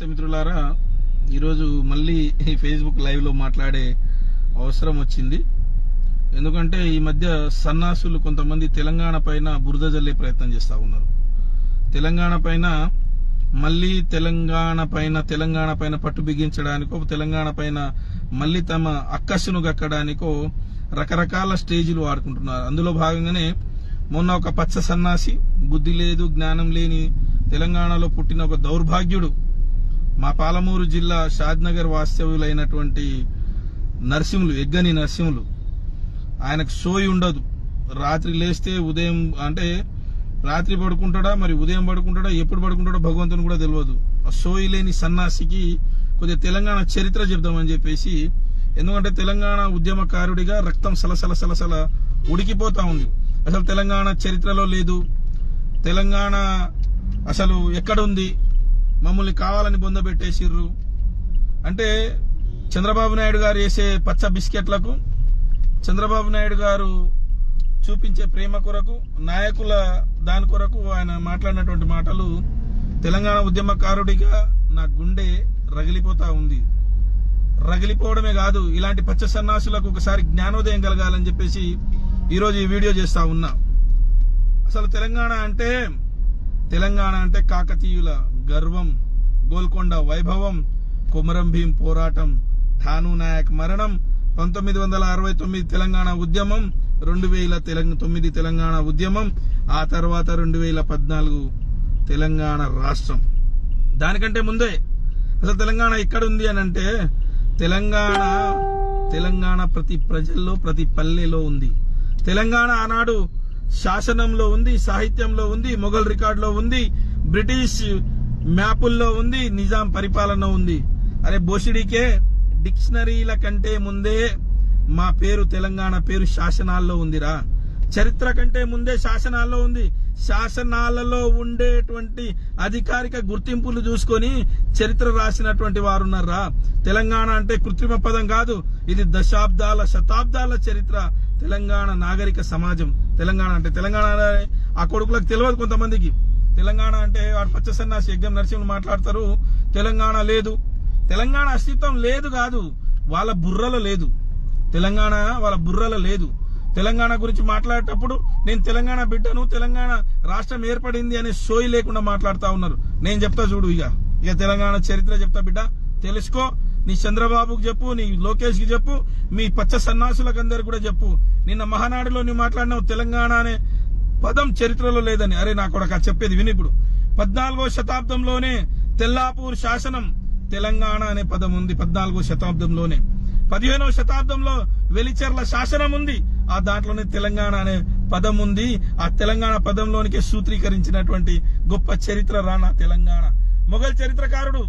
నమస్తే మిత్రులారా, ఈరోజు మళ్ళీ ఫేస్బుక్ లైవ్ లో మాట్లాడే అవసరం వచ్చింది. ఎందుకంటే ఈ మధ్య సన్నాసులు కొంతమంది తెలంగాణ పైన బురద జల్లే ప్రయత్నం చేస్తా ఉన్నారు. తెలంగాణ పైన మళ్ళీ తెలంగాణ పైన పట్టు బిగించడానికో, తెలంగాణ పైన మళ్ళీ తమ అక్కసును గక్కడానికో రకరకాల స్టేజీలు వాడుకుంటున్నారు. అందులో భాగంగానే మొన్న ఒక పచ్చ సన్నాసి, బుద్ధి లేదు జ్ఞానం లేని తెలంగాణలో పుట్టిన ఒక దౌర్భాగ్యుడు, మా పాలమూరు జిల్లా షాద్నగర్ వాస్తవ్యులైనటువంటి నరసింహులు, ఎగ్గని నరసింహులు, ఆయనకు సోయి ఉండదు. రాత్రి లేస్తే ఉదయం అంటే రాత్రి పడుకుంటాడా, మరి ఉదయం పడుకుంటాడా, ఎప్పుడు పడుకుంటాడో భగవంతుని కూడా తెలియదు. ఆ సోయి లేని సన్నాసికి కొద్దిగా తెలంగాణ చరిత్ర చెప్దామని చెప్పేసి, ఎందుకంటే తెలంగాణ ఉద్యమకారుడిగా రక్తం సలసల ఉడికిపోతా ఉంది. అసలు తెలంగాణ చరిత్రలో లేదు, తెలంగాణ అసలు ఎక్కడుంది, మమ్మల్ని కావాలని బొందబెట్టేసిర్రు అంటే చంద్రబాబు నాయుడు గారు వేసే పచ్చ బిస్కెట్లకు, చంద్రబాబు నాయుడు గారు చూపించే ప్రేమ కొరకు, నాయకుల దాని కొరకు ఆయన మాట్లాడినటువంటి మాటలు తెలంగాణ ఉద్యమకారుడిగా నా గుండె రగిలిపోతా ఉంది. రగిలిపోవడమే కాదు, ఇలాంటి పచ్చ సన్నాసులకు ఒకసారి జ్ఞానోదయం కలగాలని చెప్పేసి ఈరోజు ఈ వీడియో చేస్తా ఉన్నా. అసలు తెలంగాణ అంటే కాకతీయుల గర్వం, గోల్కొండ వైభవం, కొమరం భీం పోరాటం, ఠానూ నాయక్ మరణం, 1969 తెలంగాణ ఉద్యమం, 2009 తెలంగాణ ఉద్యమం, ఆ తర్వాత 2014 తెలంగాణ రాష్ట్రం. దానికంటే ముందే అసలు తెలంగాణ ఎక్కడుంది అని అంటే, తెలంగాణ ప్రతి ప్రజల్లో, ప్రతి పల్లెలో ఉంది. తెలంగాణ ఆనాడు శాసనంలో ఉంది, సాహిత్యంలో ఉంది, మొఘల్ రికార్డులో ఉంది, బ్రిటిష్ మ్యాపుల్లో ఉంది, నిజాం పరిపాలన ఉంది. అరే బోసిడికే డిక్షనరీల కంటే ముందే మా పేరు, తెలంగాణ పేరు శాసనాల్లో ఉందిరా. చరిత్ర కంటే ముందే శాసనాల్లో ఉంది. శాసనాలలో ఉండేటువంటి అధికారిక గుర్తింపులు చూసుకొని చరిత్ర రాసినటువంటి వారున్నారా. తెలంగాణ అంటే కృత్రిమ పదం కాదు, ఇది దశాబ్దాల శతాబ్దాల చరిత్ర. తెలంగాణ నాగరిక సమాజం. తెలంగాణ అంటే తెలంగాణ ఆ కొడుకులకు తెలియదు కొంతమందికి. తెలంగాణ అంటే వాడు పచ్చ సన్నాసి ఎగ్గం నరసింహులు మాట్లాడతారు, తెలంగాణ లేదు. తెలంగాణ అస్తిత్వం లేదు కాదు, వాళ్ళ బుర్రలో లేదు. తెలంగాణ వాళ్ళ బుర్రలో లేదు. తెలంగాణ గురించి మాట్లాడేటప్పుడు నేను తెలంగాణ బిడ్డను, తెలంగాణ రాష్ట్రం ఏర్పడింది అనే సోయి లేకుండా మాట్లాడుతా ఉన్నారు. నేను చెప్తా చూడు, ఇక తెలంగాణ చరిత్ర చెప్తా బిడ్డ, తెలుసుకో. నీ చంద్రబాబుకు చెప్పు, నీ లోకేష్ కి చెప్పు, మీ పచ్చ సన్నాసులకు అందరికి కూడా చెప్పు. నిన్న మహానాడులో నువ్వు మాట్లాడినావు తెలంగాణ అనే పదం చరిత్రలో లేదని. అరే నా కొడక చెప్పేది విని. ఇప్పుడు 14వ శతాబ్దంలోనే తెల్లాపూర్ శాసనం తెలంగాణ అనే పదం ఉంది. 14వ శతాబ్దంలోనే 15వ శతాబ్దంలో వెలిచెర్ల శాసనం ఉంది, ఆ దాంట్లోనే తెలంగాణ అనే పదం ఉంది. ఆ తెలంగాణ పదంలోనికే సూత్రీకరించినటువంటి గొప్ప చరిత్ర రానా తెలంగాణ. మొఘల్ చరిత్రకారుడు,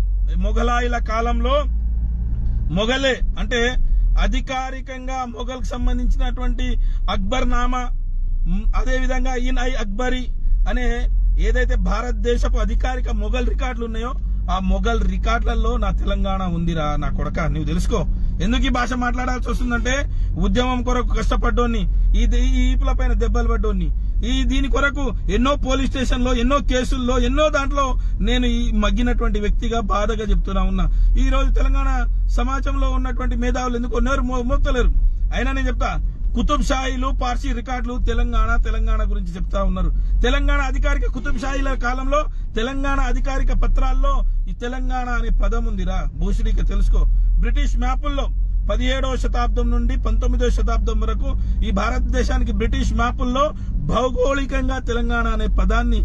మొఘలాయుల కాలంలో మొఘలే అంటే అధికారికంగా మొఘల్ కు సంబంధించినటువంటి అక్బర్ నామా, అదేవిధంగా ఇన్ ఐ అక్బరి అనే ఏదైతే భారతదేశపు అధికారిక మొఘల్ రికార్డులు ఉన్నాయో ఆ మొఘల్ రికార్డులలో నా తెలంగాణ ఉందిరా నా కొడక. నువ్వు తెలుసుకో. ఎందుకు ఈ భాష మాట్లాడాల్సి వస్తుందంటే, ఉద్యమం కొరకు కష్టపడ్డోని, ఈ ఈపుల పైన దెబ్బలు పడ్డోని, దీని కొరకు ఎన్నో పోలీస్ స్టేషన్లో, ఎన్నో కేసుల్లో, ఎన్నో దాంట్లో నేను మగ్గినటువంటి వ్యక్తిగా బాధగా చెప్తున్నా ఉన్నా. ఈ రోజు తెలంగాణ సమాజంలో ఉన్నటువంటి మేధావులు ఎందుకో నేరు మోపుతలేరు. అయినా నేను చెప్తా, కుతుబ్ షాహీలు, పార్సీ రికార్డులు తెలంగాణ గురించి చెప్తా ఉన్నారు. తెలంగాణ అధికారిక కుతుబ్ షాహీల కాలంలో తెలంగాణ అధికారిక పత్రాల్లో ఈ తెలంగాణ అనే పదం ఉందిరా. భూషుడికి తెలుసుకో. బ్రిటిష్ మ్యాపుల్లో 17వ శతాబ్దం నుండి 19వ శతాబ్దం వరకు ఈ భారతదేశానికి బ్రిటిష్ మ్యాపుల్లో భౌగోళికంగా తెలంగాణ అనే పదాన్ని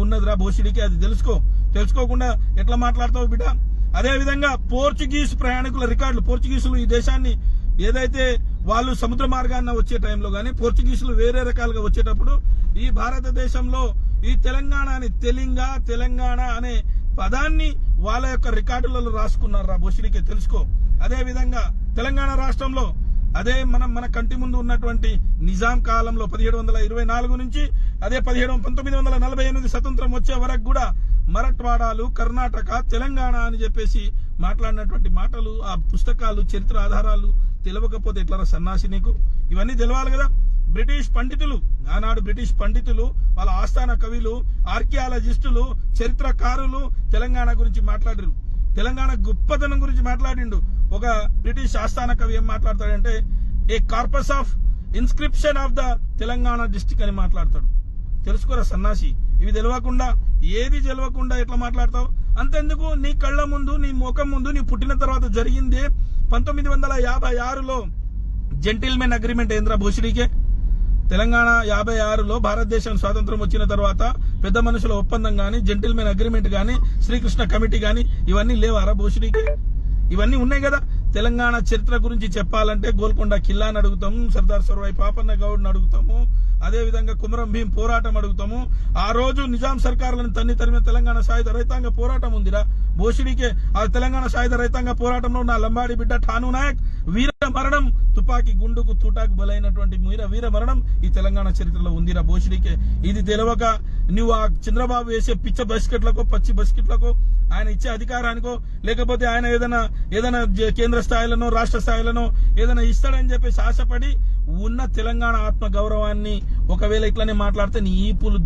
ఉన్నదిరా భూషుడికి. అది తెలుసుకో. తెలుసుకోకుండా ఎట్లా మాట్లాడతావు బిడ్డ? అదేవిధంగా పోర్చుగీస్ ప్రయాణికుల రికార్డులు, పోర్చుగీసులు ఈ దేశాన్ని ఏదైతే వాళ్ళు సముద్ర మార్గాన్న వచ్చే టైంలో గానీ, పోర్చుగీసులు వేరే రకాలుగా వచ్చేటప్పుడు ఈ భారతదేశంలో ఈ తెలంగాణ అని తెలంగాణ అనే పదాన్ని వాళ్ళ యొక్క రికార్డులలో రాసుకున్నారా భూషుడికి. తెలుసుకో. అదే విధంగా తెలంగాణ రాష్ట్రంలో అదే మన కంటి ముందు ఉన్నటువంటి నిజాం కాలంలో 1724 నుంచి అదే 1948 స్వతంత్రం వచ్చే వరకు కూడా మరఠ్వాడాలు, కర్ణాటక, తెలంగాణ అని చెప్పేసి మాట్లాడినటువంటి మాటలు, ఆ పుస్తకాలు, చరిత్ర ఆధారాలు తెలియకపోతే ఎట్లా సన్నాసి నీకు? ఇవన్నీ తెలవాలి కదా. బ్రిటిష్ పండితులు, ఆనాడు బ్రిటిష్ పండితులు, వాళ్ళ ఆస్థాన కవులు, ఆర్కియాలజిస్టులు, చరిత్రకారులు తెలంగాణ గురించి మాట్లాడారు. తెలంగాణ గొప్పతనం గురించి మాట్లాడిండు. ఒక బ్రిటిష్ ఆస్థాన కవి ఏం మాట్లాడతాడంటే a corpus of inscription of the Telangana district అని మాట్లాడతాడు. తెలుసుకోరా సన్నాసి, ఇవి తెలియకుండా ఏది తెలియకుండా ఎట్లా మాట్లాడతావు? అంతెందుకు, నీ కళ్ళ ముందు నీ ముఖం ముందు నీ పుట్టిన తర్వాత జరిగింది 1956లో జెంటిల్మెన్ అగ్రిమెంట్ ఏంద్రా భోషుడికే. తెలంగాణ 56లో భారతదేశం స్వాతంత్రం వచ్చిన తర్వాత పెద్ద మనుషుల ఒప్పందం గాని, జెంటిల్మెన్ అగ్రిమెంట్ గాని, శ్రీకృష్ణ కమిటీ గాని ఇవన్నీ లేవారా భోషుడికి? ఇవన్నీ ఉన్నాయి కదా. తెలంగాణ చరిత్ర గురించి చెప్పాలంటే గోల్కొండ కిల్లాని అడుగుతాము, సర్దార్ సర్వాయి పాపన్న గౌడ్ని అడుగుతాము, అదే విధంగా కుమరం భీం పోరాటం అడుగుతాము. ఆ రోజు నిజాం సర్కారులను తరిమిన తెలంగాణ సాయుధ రైతాంగ పోరాటం ఉందిరా భోషుడికే. ఆ తెలంగాణ సాయుధ రైతాంగ పోరాటంలో నా లంబాడి బిడ్డ ఠాను నాయక్ వీర మరణం, తుపాకీ గుండుకు తూటాకు బలైనటువంటి వీర మరణం ఈ తెలంగాణ చరిత్రలో ఉందిరా భోషుడికే. ఇది తెలియక నువ్వు ఆ చంద్రబాబు వేసే పిచ్చ బస్కెట్లకో పచ్చి బస్కెట్లకో, ఆయన ఇచ్చే అధికారానికో, లేకపోతే ఆయన ఏదైనా కేంద్ర స్థాయిలోనో రాష్ట్ర స్థాయిలోనో ఏదైనా ఇస్తాడని చెప్పేసి ఆశపడి ఉన్న తెలంగాణ ఆత్మ గౌరవాన్ని ఒకవేళ ఇట్లానే మాట్లాడితే నీ ఈపులు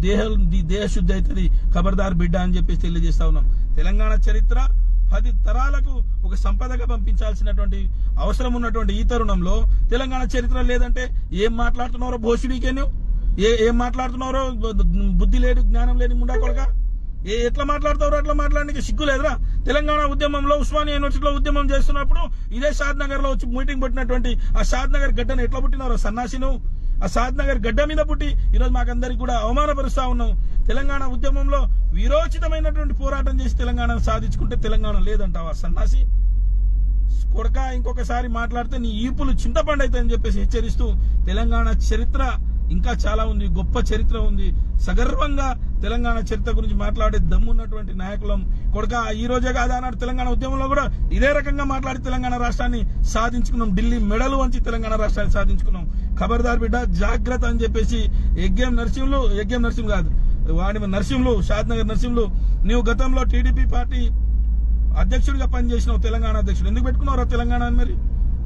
దేహశుద్ధి అవుతుంది. ఖబర్దార్ బిడ్డ అని చెప్పేసి తెలియజేస్తా ఉన్నాం. తెలంగాణ చరిత్ర 10 తరాలకు ఒక సంపదగా పంపించాల్సినటువంటి అవసరం ఉన్నటువంటి ఈ తరుణంలో తెలంగాణ చరిత్ర లేదంటే ఏం మాట్లాడుతున్నారో భోషుడికే, నువ్వు ఏం మాట్లాడుతున్నారో బుద్ధి లేడు జ్ఞానం లేని ముండా కొడక. ఎట్లా మాట్లాడతారో అట్లా మాట్లాడడానికి సిగ్గు లేదురా? తెలంగాణ ఉద్యమంలో ఉస్మానియా యూనివర్సిటీలో ఉద్యమం చేస్తున్నప్పుడు ఇదే షాద్ నగర్ లో వచ్చి మీటింగ్ పెట్టినటువంటి ఆ షాద్ నగర్ గడ్డను ఎట్లా పుట్టినారో సన్నాసి నువ్వు. ఆ షాద్ నగర్ గడ్డ మీద పుట్టి ఈరోజు మాకందరికి కూడా అవమానపరుస్తా ఉన్నావు. తెలంగాణ ఉద్యమంలో వీరోచితమైనటువంటి పోరాటం చేసి తెలంగాణను సాధించుకుంటే తెలంగాణ లేదంటావా సన్నాసి కొడక? ఇంకొకసారి మాట్లాడితే నీ ఈపులు చింతపండు అవుతాయని చెప్పేసి హెచ్చరిస్తూ, తెలంగాణ చరిత్ర ఇంకా చాలా ఉంది, గొప్ప చరిత్ర ఉంది. సగర్వంగా తెలంగాణ చరిత్ర గురించి మాట్లాడే దమ్మున్నటువంటి నాయకులం కొడక. ఈ రోజే కాదు, ఆనాడు తెలంగాణ ఉద్యమంలో కూడా ఇదే రకంగా మాట్లాడి తెలంగాణ రాష్ట్రాన్ని సాధించుకున్నాం. ఢిల్లీ మెడలు వంచి తెలంగాణ రాష్ట్రాన్ని సాధించుకున్నాం. ఖబర్దార్ బిడ్డ జాగ్రత్త అని చెప్పేసి ఎగ్గేం నరసింహులు కాదు వాడి నరసింహులు, షాద్ నగర్ నరసింహులు, నీవు గతంలో టీడీపీ పార్టీ అధ్యక్షుడిగా పనిచేసినావు. తెలంగాణ అధ్యక్షుడు ఎందుకు పెట్టుకున్నావు తెలంగాణ అని? మరి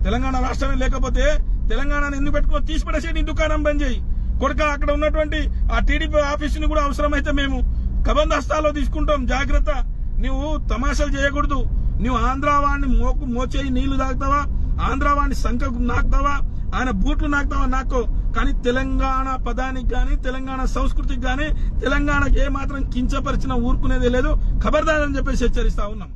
తెలంగాణ రాష్ట్రమే లేకపోతే తెలంగాణను ఎందుకు పెట్టుకున్నావు? తీసి పడేసి నీ దుకాణం బంద్ చేయి కొడక. అక్కడ ఉన్నటువంటి ఆ టీడీపీ ఆఫీసుని కూడా అవసరమైతే మేము కబందస్తాలో తీసుకుంటాం. జాగ్రత్త, నువ్వు తమాషాలు చేయకూడదు. నువ్వు ఆంధ్రావాణ్ణి మోచేయి నీళ్లు తాగుతావా, ఆంధ్రావాణ్ణి సంఖకు నాకుతావా, ఆయన బూట్లు నాకుతావా నాకు. కానీ తెలంగాణ పదానికి గాని, తెలంగాణ సంస్కృతికి గాని, తెలంగాణకు ఏ మాత్రం కించపరిచినా ఊరుకునేదే లేదు. ఖబర్దార్ అని చెప్పేసి హెచ్చరిస్తా ఉన్నాం.